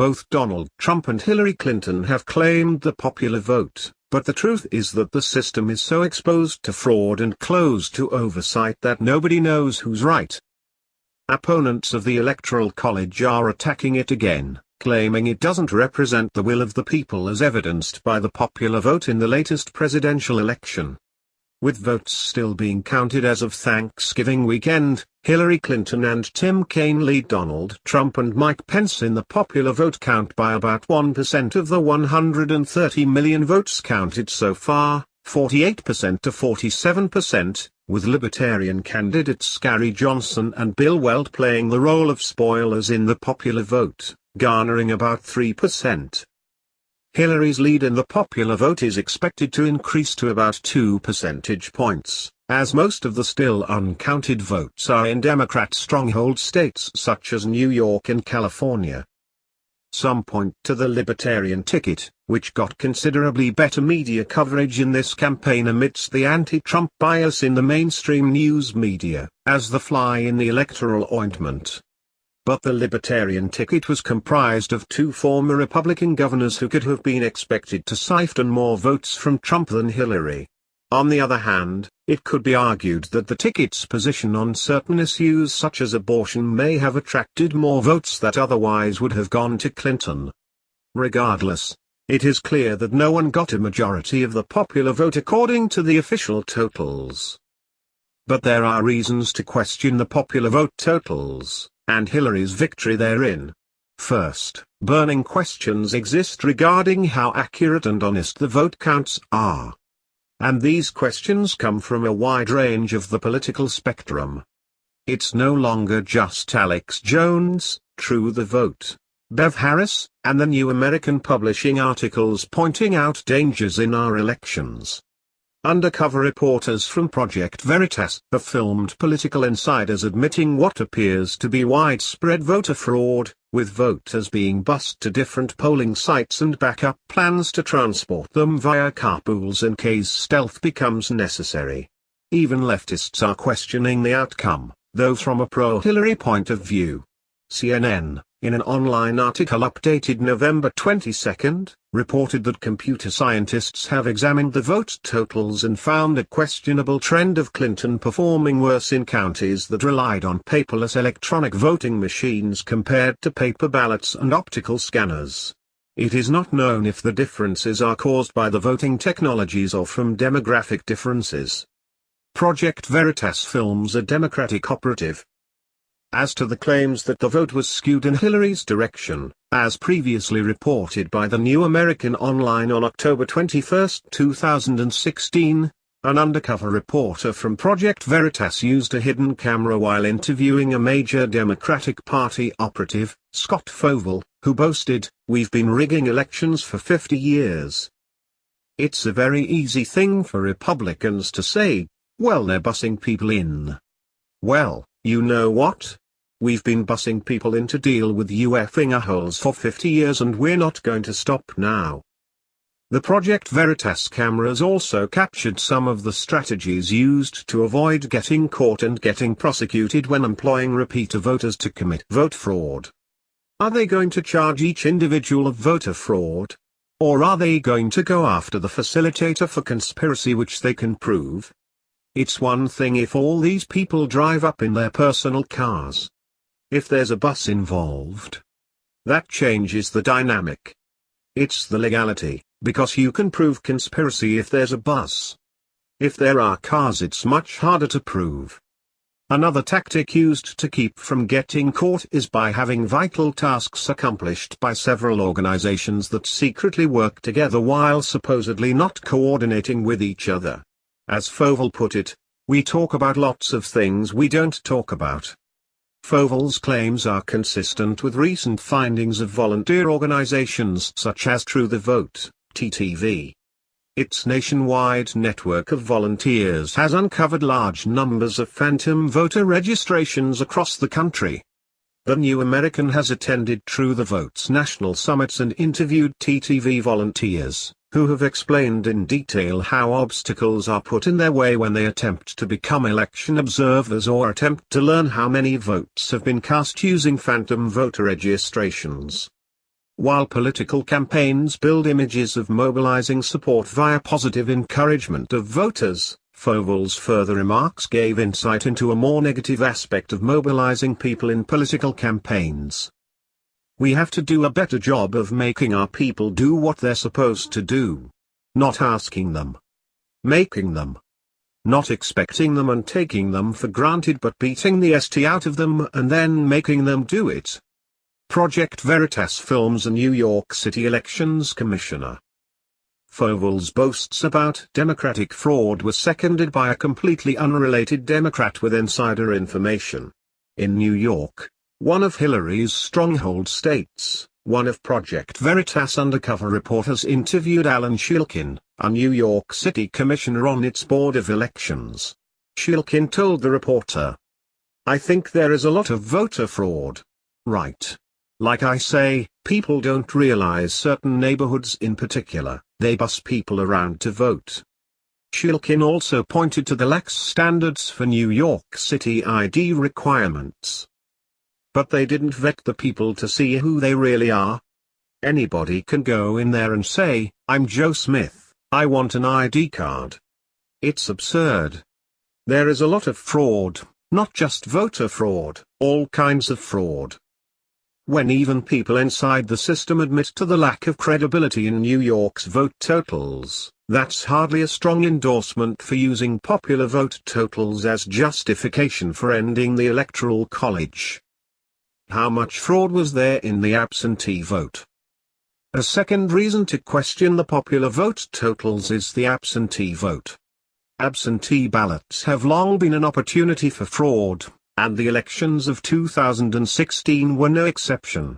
Both Donald Trump and Hillary Clinton have claimed the popular vote, but the truth is that the system is so exposed to fraud and closed to oversight that nobody knows who's right. Opponents of the Electoral College are attacking it again, claiming it doesn't represent the will of the people as evidenced by the popular vote in the latest presidential election. With votes still being counted as of Thanksgiving weekend, Hillary Clinton and Tim Kaine lead Donald Trump and Mike Pence in the popular vote count by about 1% of the 130 million votes counted so far, 48% to 47%, with Libertarian candidates Gary Johnson and Bill Weld playing the role of spoilers in the popular vote, garnering about 3%. Hillary's lead in the popular vote is expected to increase to about 2 percentage points, as most of the still uncounted votes are in Democrat stronghold states such as New York and California. Some point to the Libertarian ticket, which got considerably better media coverage in this campaign amidst the anti-Trump bias in the mainstream news media, as the fly in the electoral ointment. But the Libertarian ticket was comprised of two former Republican governors who could have been expected to siphon more votes from Trump than Hillary. On the other hand, it could be argued that the ticket's position on certain issues such as abortion may have attracted more votes that otherwise would have gone to Clinton. Regardless, it is clear that no one got a majority of the popular vote according to the official totals. But there are reasons to question the popular vote totals, and Hillary's victory therein. First, burning questions exist regarding how accurate and honest the vote counts are. And these questions come from a wide range of the political spectrum. It's no longer just Alex Jones, True the Vote, Bev Harris, and the New American publishing articles pointing out dangers in our elections. Undercover reporters from Project Veritas have filmed political insiders admitting what appears to be widespread voter fraud, with voters being bussed to different polling sites and backup plans to transport them via carpools in case stealth becomes necessary. Even leftists are questioning the outcome, though from a pro-Hillary point of view. CNN, in an online article updated November 22, reported that computer scientists have examined the vote totals and found a questionable trend of Clinton performing worse in counties that relied on paperless electronic voting machines compared to paper ballots and optical scanners. It is not known if the differences are caused by the voting technologies or from demographic differences. Project Veritas films a Democratic operative. As to the claims that the vote was skewed in Hillary's direction, as previously reported by the New American Online on October 21, 2016, an undercover reporter from Project Veritas used a hidden camera while interviewing a major Democratic Party operative, Scott Fovel, who boasted, "We've been rigging elections for 50 years. It's a very easy thing for Republicans to say, well, they're bussing people in. Well, you know what? We've been bussing people in to deal with you effing a-holes for 50 years and we're not going to stop now." The Project Veritas cameras also captured some of the strategies used to avoid getting caught and getting prosecuted when employing repeater voters to commit vote fraud. Are they going to charge each individual of voter fraud? Or are they going to go after the facilitator for conspiracy which they can prove? It's one thing if all these people drive up in their personal cars. If there's a bus involved, that changes the dynamic. It's the legality, because you can prove conspiracy if there's a bus. If there are cars, it's much harder to prove. Another tactic used to keep from getting caught is by having vital tasks accomplished by several organizations that secretly work together while supposedly not coordinating with each other. As Fovel put it, we talk about lots of things we don't talk about. Fovel's claims are consistent with recent findings of volunteer organizations such as True the Vote, TTV. Its nationwide network of volunteers has uncovered large numbers of phantom voter registrations across the country. The New American has attended True the Vote's national summits and interviewed TTV volunteers, who have explained in detail how obstacles are put in their way when they attempt to become election observers or attempt to learn how many votes have been cast using phantom voter registrations. While political campaigns build images of mobilizing support via positive encouragement of voters, Fauvel's further remarks gave insight into a more negative aspect of mobilizing people in political campaigns. We have to do a better job of making our people do what they're supposed to do. Not asking them. Making them. Not expecting them and taking them for granted, but beating the ST out of them and then making them do it. Project Veritas films a New York City Elections Commissioner. Fauvel's boasts about Democratic fraud were seconded by a completely unrelated Democrat with insider information. In New York, one of Hillary's stronghold states, one of Project Veritas undercover reporters interviewed Alan Shilkin, a New York City commissioner on its Board of Elections. Shilkin told the reporter, "I think there is a lot of voter fraud. Right. Like I say, people don't realize certain neighborhoods in particular, they bus people around to vote." Shilkin also pointed to the lax standards for New York City ID requirements. But they didn't vet the people to see who they really are. Anybody can go in there and say, "I'm Joe Smith, I want an ID card." It's absurd. There is a lot of fraud, not just voter fraud, all kinds of fraud. When even people inside the system admit to the lack of credibility in New York's vote totals, that's hardly a strong endorsement for using popular vote totals as justification for ending the Electoral College. How much fraud was there in the absentee vote? A second reason to question the popular vote totals is the absentee vote. Absentee ballots have long been an opportunity for fraud, and the elections of 2016 were no exception.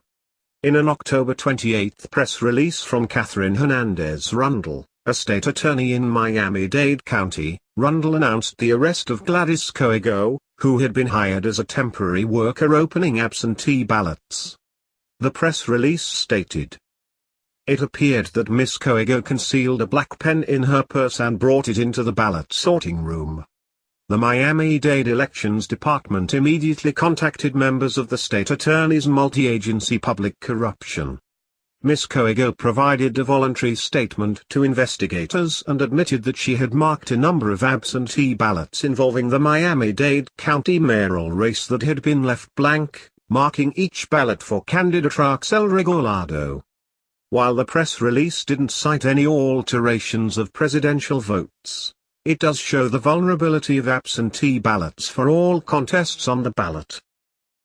In an October 28 press release from Catherine Hernandez Rundle, a state attorney in Miami-Dade County, Rundle announced the arrest of Gladys Coego, who had been hired as a temporary worker opening absentee ballots. The press release stated, "It appeared that Miss Coego concealed a black pen in her purse and brought it into the ballot sorting room." The Miami-Dade Elections Department immediately contacted members of the state attorney's multi-agency public corruption. Ms. Coego provided a voluntary statement to investigators and admitted that she had marked a number of absentee ballots involving the Miami-Dade County mayoral race that had been left blank, marking each ballot for candidate Raquel Regalado. While the press release didn't cite any alterations of presidential votes, it does show the vulnerability of absentee ballots for all contests on the ballot.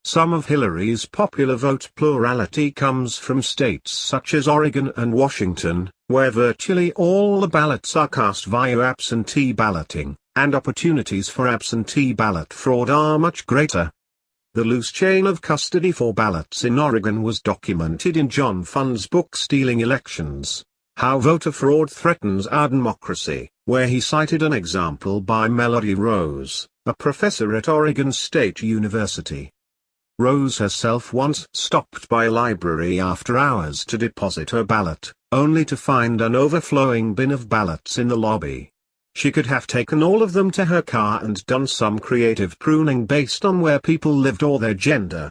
Some of Hillary's popular vote plurality comes from states such as Oregon and Washington, where virtually all the ballots are cast via absentee balloting, and opportunities for absentee ballot fraud are much greater. The loose chain of custody for ballots in Oregon was documented in John Fund's book Stealing Elections: How Voter Fraud Threatens Our Democracy, where he cited an example by Melody Rose, a professor at Oregon State University. Rose herself once stopped by a library after hours to deposit her ballot, only to find an overflowing bin of ballots in the lobby. She could have taken all of them to her car and done some creative pruning based on where people lived or their gender.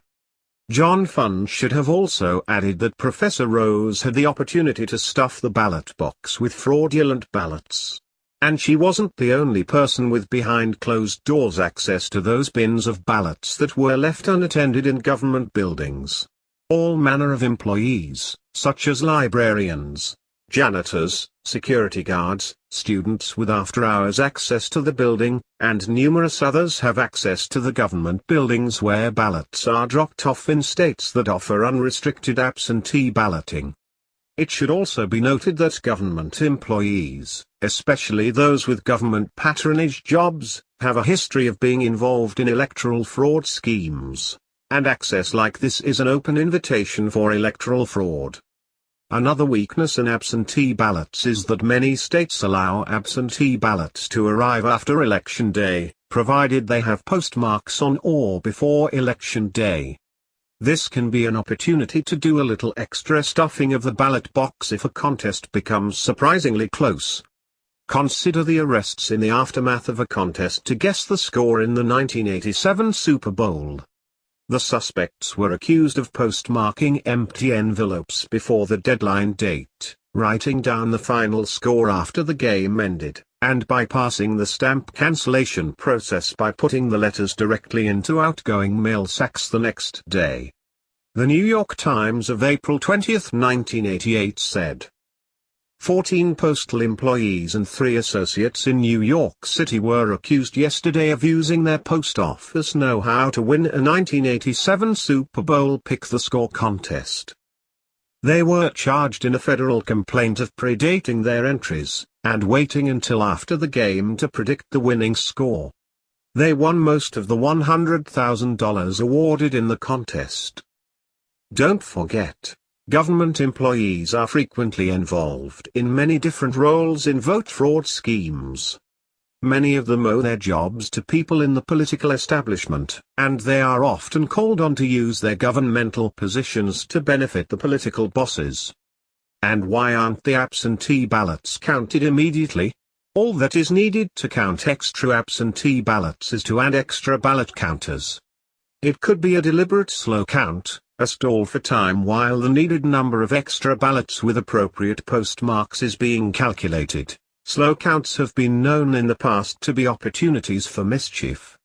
John Fund should have also added that Professor Rose had the opportunity to stuff the ballot box with fraudulent ballots. And she wasn't the only person with behind closed doors access to those bins of ballots that were left unattended in government buildings. All manner of employees, such as librarians, janitors, security guards, students with after-hours access to the building, and numerous others have access to the government buildings where ballots are dropped off in states that offer unrestricted absentee balloting. It should also be noted that government employees, especially those with government patronage jobs, have a history of being involved in electoral fraud schemes, and access like this is an open invitation for electoral fraud. Another weakness in absentee ballots is that many states allow absentee ballots to arrive after Election Day, provided they have postmarks on or before Election Day. This can be an opportunity to do a little extra stuffing of the ballot box if a contest becomes surprisingly close. Consider the arrests in the aftermath of a contest to guess the score in the 1987 Super Bowl. The suspects were accused of postmarking empty envelopes before the deadline date, writing down the final score after the game ended, and bypassing the stamp cancellation process by putting the letters directly into outgoing mail sacks the next day. The New York Times of April 20, 1988 said, 14 postal employees and 3 associates in New York City were accused yesterday of using their post office know-how to win a 1987 Super Bowl Pick the Score contest. They were charged in a federal complaint of predating their entries, and waiting until after the game to predict the winning score. They won most of the $100,000 awarded in the contest. Don't forget, government employees are frequently involved in many different roles in vote fraud schemes. Many of them owe their jobs to people in the political establishment, and they are often called on to use their governmental positions to benefit the political bosses. And why aren't the absentee ballots counted immediately? All that is needed to count extra absentee ballots is to add extra ballot counters. It could be a deliberate slow count, a stall for time while the needed number of extra ballots with appropriate postmarks is being calculated. Slow counts have been known in the past to be opportunities for mischief.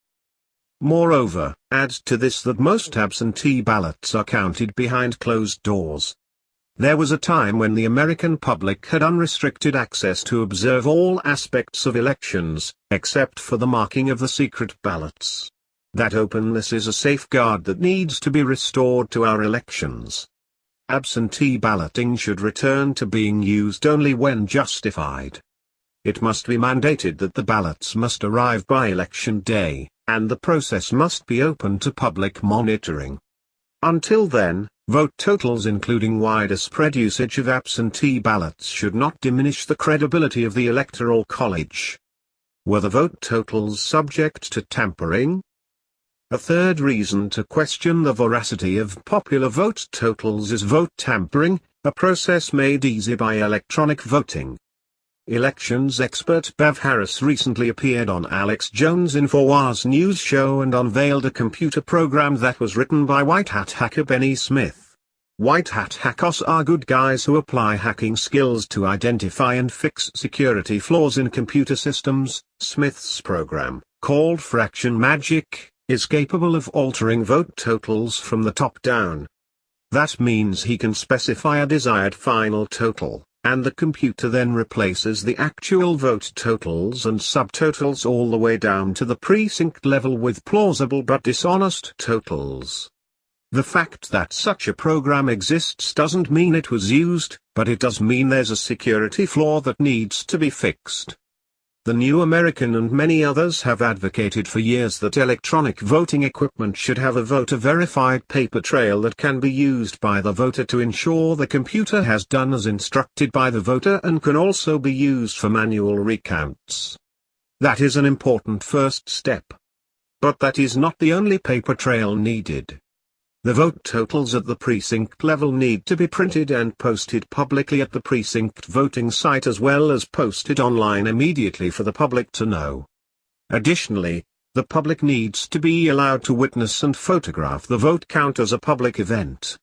Moreover, add to this that most absentee ballots are counted behind closed doors. There was a time when the American public had unrestricted access to observe all aspects of elections, except for the marking of the secret ballots. That openness is a safeguard that needs to be restored to our elections. Absentee balloting should return to being used only when justified. It must be mandated that the ballots must arrive by election day, and the process must be open to public monitoring. Until then, vote totals including widespread usage of absentee ballots should not diminish the credibility of the Electoral College. Were the vote totals subject to tampering? A third reason to question the veracity of popular vote totals is vote tampering, a process made easy by electronic voting. Elections expert Bev Harris recently appeared on Alex Jones' InfoWars news show and unveiled a computer program that was written by white hat hacker Benny Smith. White hat hackers are good guys who apply hacking skills to identify and fix security flaws in computer systems. Smith's program, called Fraction Magic, is capable of altering vote totals from the top down. That means he can specify a desired final total, and the computer then replaces the actual vote totals and subtotals all the way down to the precinct level with plausible but dishonest totals. The fact that such a program exists doesn't mean it was used, but it does mean there's a security flaw that needs to be fixed. The New American and many others have advocated for years that electronic voting equipment should have a voter-verified paper trail that can be used by the voter to ensure the computer has done as instructed by the voter and can also be used for manual recounts. That is an important first step. But that is not the only paper trail needed. The vote totals at the precinct level need to be printed and posted publicly at the precinct voting site as well as posted online immediately for the public to know. Additionally, the public needs to be allowed to witness and photograph the vote count as a public event.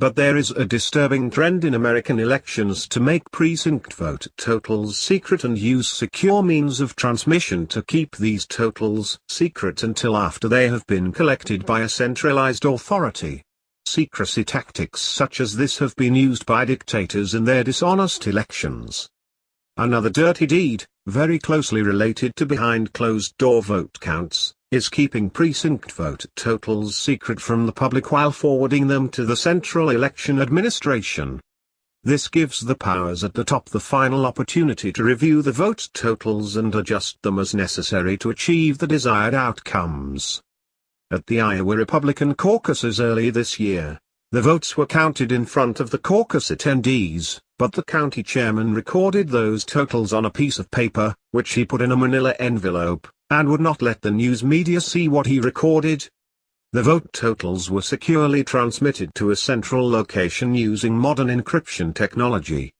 But there is a disturbing trend in American elections to make precinct vote totals secret and use secure means of transmission to keep these totals secret until after they have been collected by a centralized authority. Secrecy tactics such as this have been used by dictators in their dishonest elections. Another dirty deed, very closely related to behind closed-door vote counts, is keeping precinct vote totals secret from the public while forwarding them to the Central Election Administration. This gives the powers at the top the final opportunity to review the vote totals and adjust them as necessary to achieve the desired outcomes. At the Iowa Republican caucuses early this year, the votes were counted in front of the caucus attendees, but the county chairman recorded those totals on a piece of paper, which he put in a manila envelope, and would not let the news media see what he recorded. The vote totals were securely transmitted to a central location using modern encryption technology.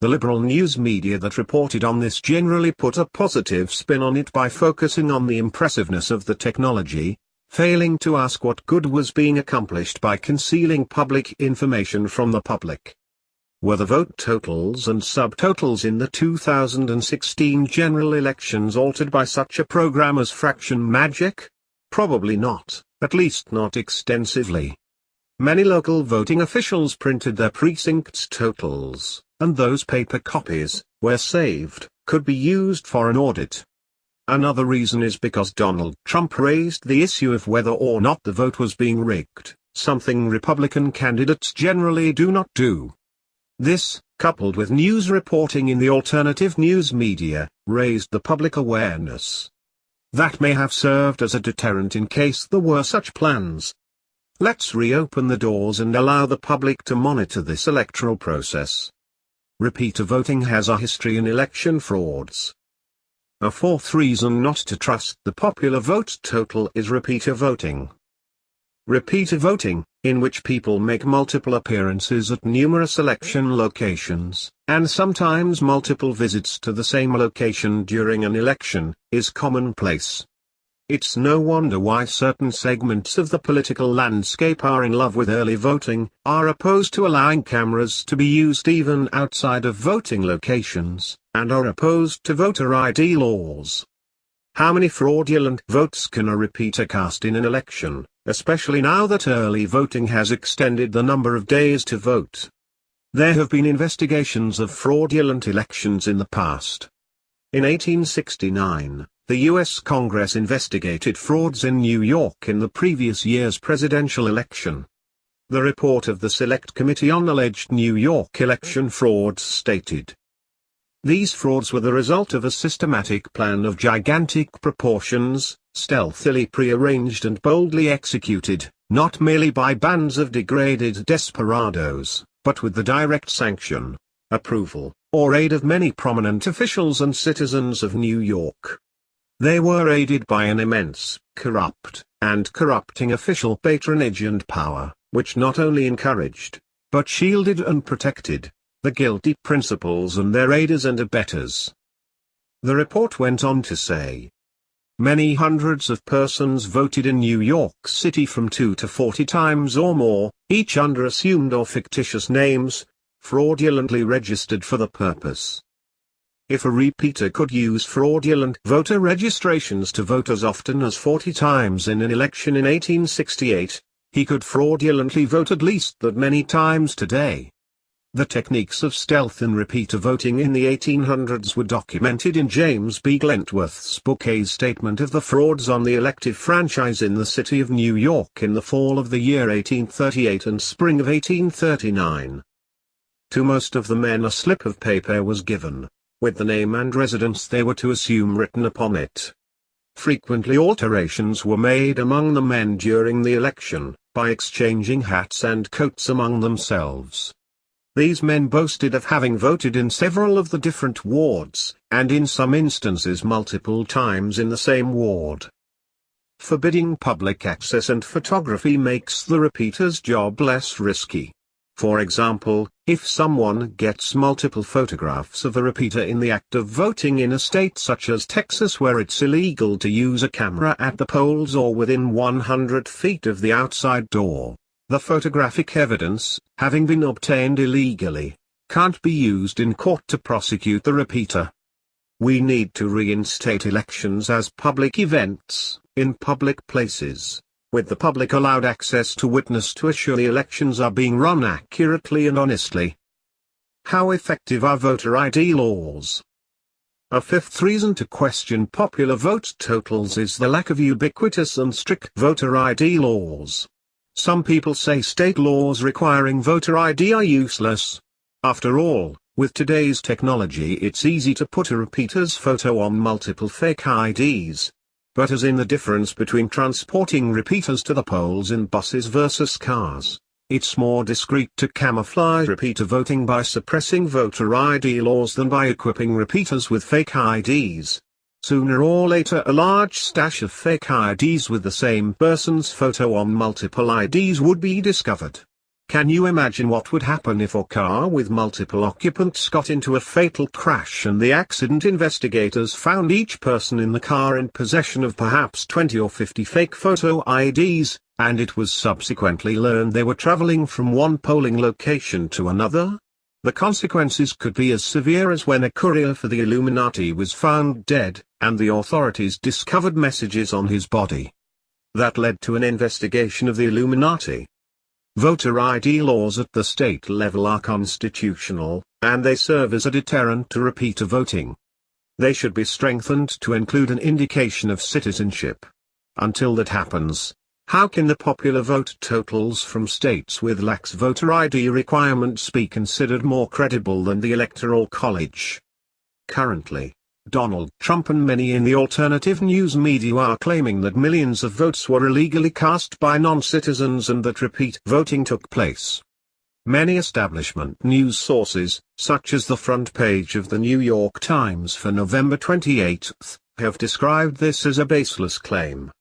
The liberal news media that reported on this generally put a positive spin on it by focusing on the impressiveness of the technology, failing to ask what good was being accomplished by concealing public information from the public. Were the vote totals and subtotals in the 2016 general elections altered by such a program as fraction magic? Probably not, at least not extensively. Many local voting officials printed their precincts' totals, and those paper copies, where saved, could be used for an audit. Another reason is because Donald Trump raised the issue of whether or not the vote was being rigged, something Republican candidates generally do not do. This, coupled with news reporting in the alternative news media, raised the public awareness. That may have served as a deterrent in case there were such plans. Let's reopen the doors and allow the public to monitor this electoral process. Repeater voting has a history in election frauds. A fourth reason not to trust the popular vote total is repeater voting. Repeater voting, in which people make multiple appearances at numerous election locations, and sometimes multiple visits to the same location during an election, is commonplace. It's no wonder why certain segments of the political landscape are in love with early voting, are opposed to allowing cameras to be used even outside of voting locations, and are opposed to voter ID laws. How many fraudulent votes can a repeater cast in an election, especially now that early voting has extended the number of days to vote? There have been investigations of fraudulent elections in the past. In 1869, the U.S. Congress investigated frauds in New York in the previous year's presidential election. The report of the Select Committee on Alleged New York Election Frauds stated, "These frauds were the result of a systematic plan of gigantic proportions, stealthily prearranged and boldly executed, not merely by bands of degraded desperadoes, but with the direct sanction, approval, or aid of many prominent officials and citizens of New York. They were aided by an immense, corrupt, and corrupting official patronage and power, which not only encouraged, but shielded and protected, the guilty principals and their aiders and abettors." The report went on to say, "Many hundreds of persons voted in New York City from 2 to 40 times or more, each under assumed or fictitious names, fraudulently registered for the purpose." If a repeater could use fraudulent voter registrations to vote as often as 40 times in an election in 1868, he could fraudulently vote at least that many times today. The techniques of stealth in repeater voting in the 1800s were documented in James B. Glentworth's book A Statement of the Frauds on the Elective Franchise in the City of New York in the fall of the year 1838 and spring of 1839. To most of the men a slip of paper was given, with the name and residence they were to assume written upon it. Frequently alterations were made among the men during the election, by exchanging hats and coats among themselves. These men boasted of having voted in several of the different wards, and in some instances multiple times in the same ward. Forbidding public access and photography makes the repeater's job less risky. For example, if someone gets multiple photographs of a repeater in the act of voting in a state such as Texas where it's illegal to use a camera at the polls or within 100 feet of the outside door, the photographic evidence, having been obtained illegally, can't be used in court to prosecute the repeater. We need to reinstate elections as public events, in public places, with the public allowed access to witness to assure the elections are being run accurately and honestly. How effective are voter ID laws? A fifth reason to question popular vote totals is the lack of ubiquitous and strict voter ID laws. Some people say state laws requiring voter ID are useless. After all, with today's technology it's easy to put a repeater's photo on multiple fake IDs. But as in the difference between transporting repeaters to the polls in buses versus cars, it's more discreet to camouflage repeater voting by suppressing voter ID laws than by equipping repeaters with fake IDs. Sooner or later a large stash of fake IDs with the same person's photo on multiple IDs would be discovered. Can you imagine what would happen if a car with multiple occupants got into a fatal crash and the accident investigators found each person in the car in possession of perhaps 20 or 50 fake photo IDs, and it was subsequently learned they were traveling from one polling location to another? The consequences could be as severe as when a courier for the Illuminati was found dead, and the authorities discovered messages on his body. That led to an investigation of the Illuminati. Voter ID laws at the state level are constitutional, and they serve as a deterrent to repeat voting. They should be strengthened to include an indication of citizenship. Until that happens, how can the popular vote totals from states with lax voter ID requirements be considered more credible than the Electoral College? Currently, Donald Trump and many in the alternative news media are claiming that millions of votes were illegally cast by non-citizens and that repeat voting took place. Many establishment news sources, such as the front page of the New York Times for November 28, have described this as a baseless claim.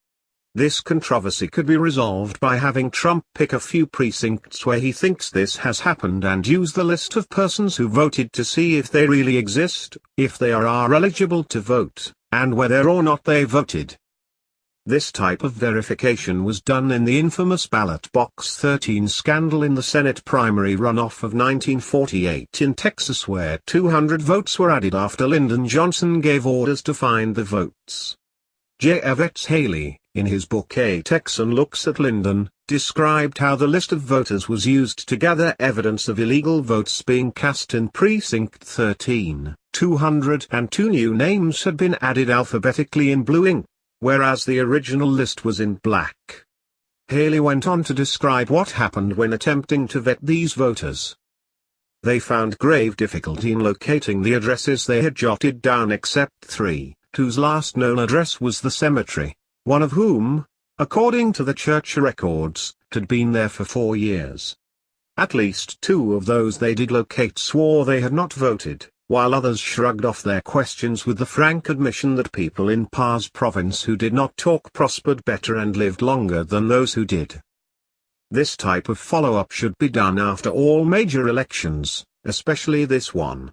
This controversy could be resolved by having Trump pick a few precincts where he thinks this has happened and use the list of persons who voted to see if they really exist, if they are eligible to vote, and whether or not they voted. This type of verification was done in the infamous ballot box 13 scandal in the Senate primary runoff of 1948 in Texas, where 200 votes were added after Lyndon Johnson gave orders to find the votes. J. Evetts Haley, in his book A Texan Looks at Lyndon, described how the list of voters was used to gather evidence of illegal votes being cast in Precinct 13. 202 new names had been added alphabetically in blue ink, whereas the original list was in black. Haley went on to describe what happened when attempting to vet these voters. They found grave difficulty in locating the addresses they had jotted down except 3, whose last known address was the cemetery, one of whom, according to the church records, had been there for 4 years. At least 2 of those they did locate swore they had not voted, while others shrugged off their questions with the frank admission that people in Paz province who did not talk prospered better and lived longer than those who did. This type of follow-up should be done after all major elections, especially this one.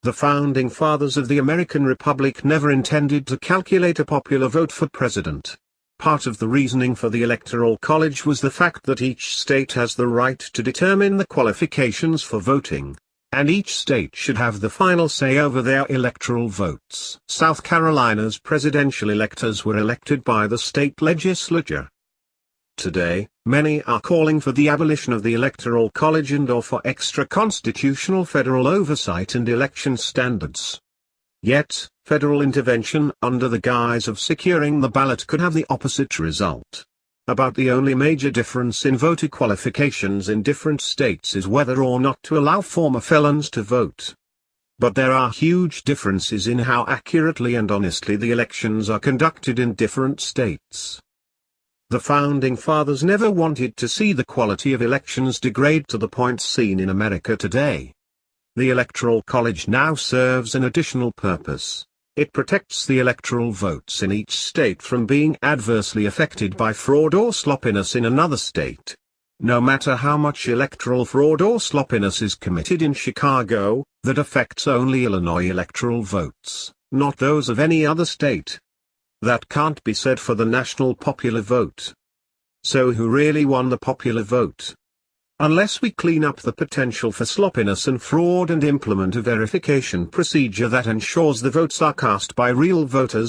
The founding fathers of the American Republic never intended to calculate a popular vote for president. Part of the reasoning for the Electoral College was the fact that each state has the right to determine the qualifications for voting, and each state should have the final say over their electoral votes. South Carolina's presidential electors were elected by the state legislature. Today, many are calling for the abolition of the Electoral College and/or for extra-constitutional federal oversight and election standards. Yet, federal intervention under the guise of securing the ballot could have the opposite result. About the only major difference in voter qualifications in different states is whether or not to allow former felons to vote. But there are huge differences in how accurately and honestly the elections are conducted in different states. The Founding Fathers never wanted to see the quality of elections degrade to the point seen in America today. The Electoral College now serves an additional purpose. It protects the electoral votes in each state from being adversely affected by fraud or sloppiness in another state. No matter how much electoral fraud or sloppiness is committed in Chicago, that affects only Illinois electoral votes, not those of any other state. That can't be said for the national popular vote. So who really won the popular vote? Unless we clean up the potential for sloppiness and fraud and implement a verification procedure that ensures the votes are cast by real voters,